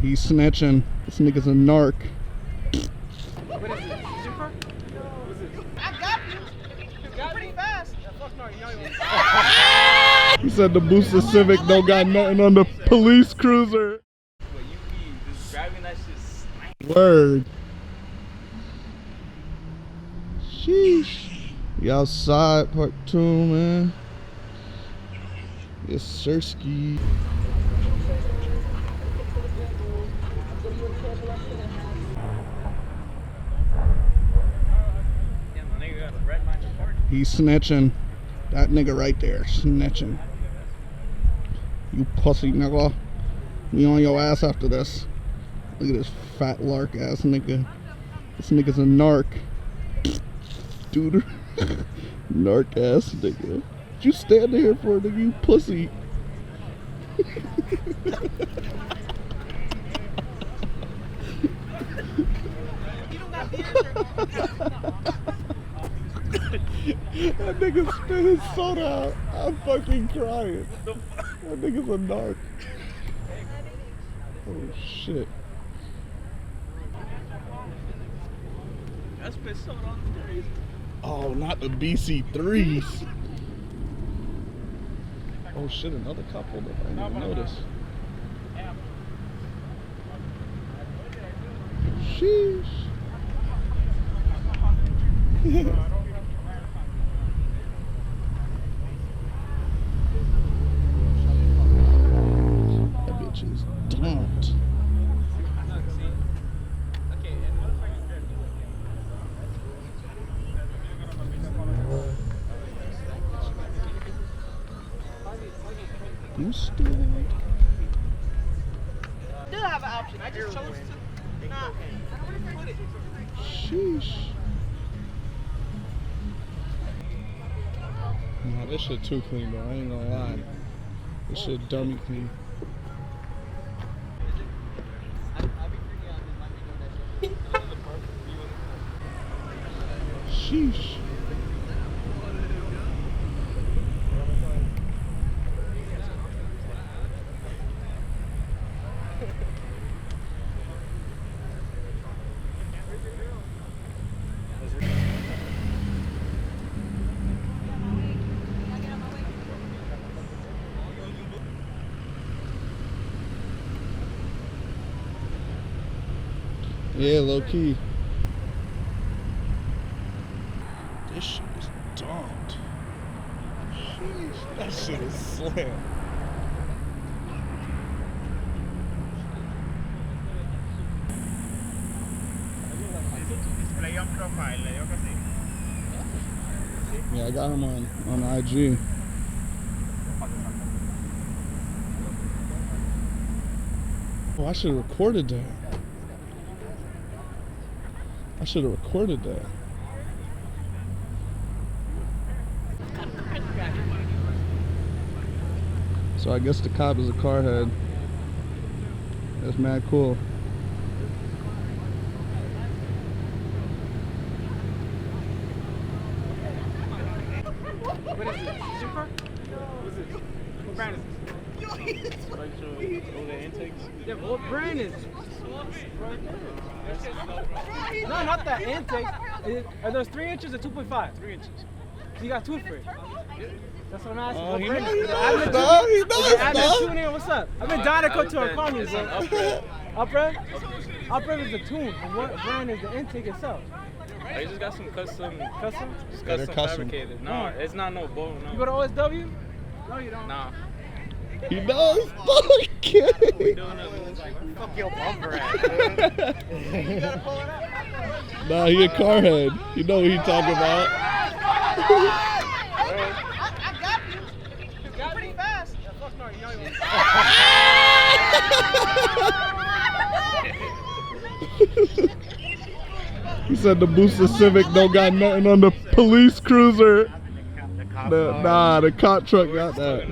He's snitching. This nigga's a narc. What is it? Super? I got you. You're pretty fast. Yeah, fuck no, you know you. He said the Booster Civic don't got nothing on the police cruiser. What you mean? Just driving that shit slang. Word. Sheesh. We outside, part 2, man. Yes, sirski. He's snitching. That nigga right there, snitching. You pussy nigga. We on your ass after this. Look at this fat lark ass nigga. This nigga's a narc. Dude. Narc ass nigga. What you standing here for, nigga, you pussy? That nigga spit his soda out. I'm fucking crying. That nigga's a narc. Oh shit. I spit soda on the street. Oh, not the BC3s. Oh shit, another cop pulled up. I didn't even notice. Sheesh. That bitch is dumped. Boosted. I did have an option. I just chose to not. I don't want to put it. Sheesh. Nah, this shit too clean, bro. I ain't gonna lie. This shit dummy clean. Sheesh. Yeah, low key. This shit is dumped. Sheesh, that shit is slam. Yeah, I got him on IG. Oh, I should have recorded that. I should have recorded that. So I guess the cop is a car head. That's mad cool. What is it? Super? What is it? What brand is this? Yeah, but what brand is it? No, not that intake. Are those 3 inches or 2.5? 3 inches. So you got 2 for it. That's what I'm asking. What brand is it? Tune in. What's up? I've been dying to go to a corner, bro. Upred? Upred is the tune. And what brand is the intake itself? I just got some custom. Custom? Just Yeah, custom they're custom. fabricated. No, it's not no bow. No. You go to OSW? No, you don't. Nah. He knows. Okay. We doing it. Fuck your bumper ass. Nah, he a car head. You know what he talking about. I got you. You're pretty fast. Yeah, fuck no, you know you. He said the Booster Civic don't got nothing on the police cruiser. Nah, the cop truck got that.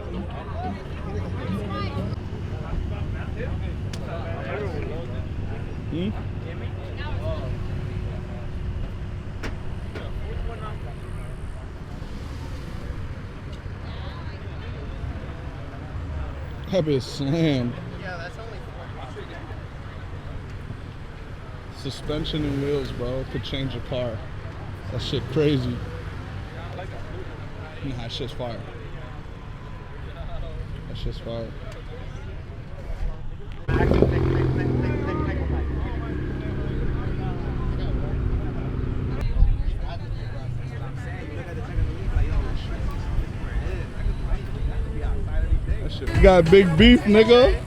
Hmm? That bitch slammed. Yeah, that's only 4. suspension and wheels, bro. It could change your car. That shit crazy. Nah, that shit's fire. That shit's fire. You got big beef, nigga.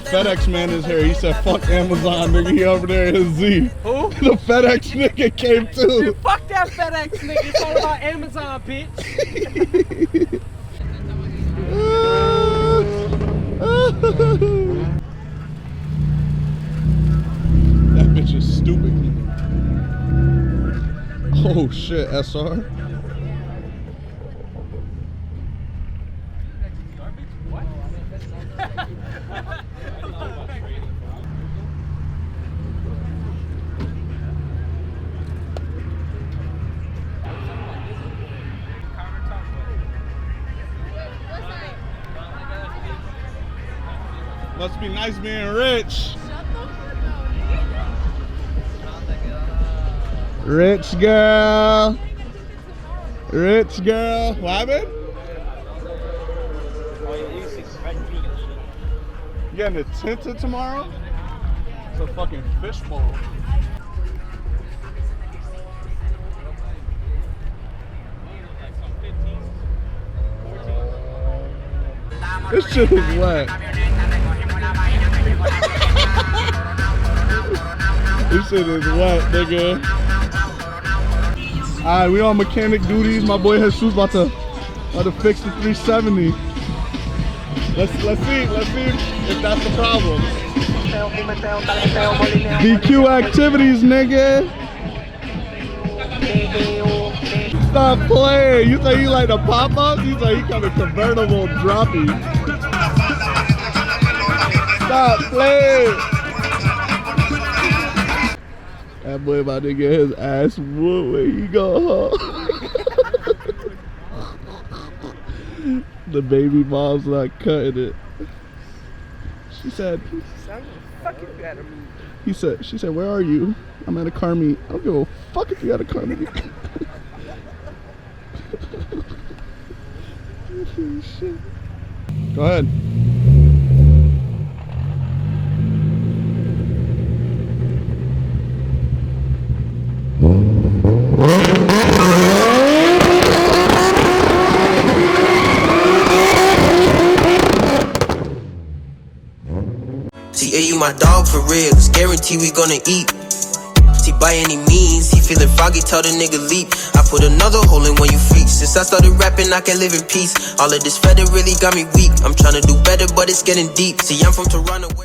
FedEx man is here. He said, fuck Amazon, nigga. He over there in his Z. Who? The FedEx nigga came too. Dude, fuck that FedEx nigga. It's all about Amazon, bitch. That bitch is stupid. Oh shit, SR. Must be nice being rich. Rich girl. Rich girl. What happened? You getting it tinted tomorrow? It's a fucking fishbowl. This shit is wet. This shit is wet, nigga. Alright, we on mechanic duties. My boy Jesus about to fix the 370. Let's see if that's the problem. DQ activities, nigga. Stop playing. You say you like the pop-ups? You say he kind of convertible droppy. Stop playing. That boy about to get his ass whooped when he go home. The baby mom's not cutting it. She said, she said, where are you? I'm at a car meet. I don't give a fuck if you at a car meet. Shit. Go ahead. See, are you my dog for real? It's guarantee we gonna eat. See, by any means, he feeling froggy, tell the nigga leap. I put another hole in one you feet. Since I started rapping, I can live in peace. All of this feather really got me weak. I'm trying to do better, but it's getting deep. See, I'm from Toronto.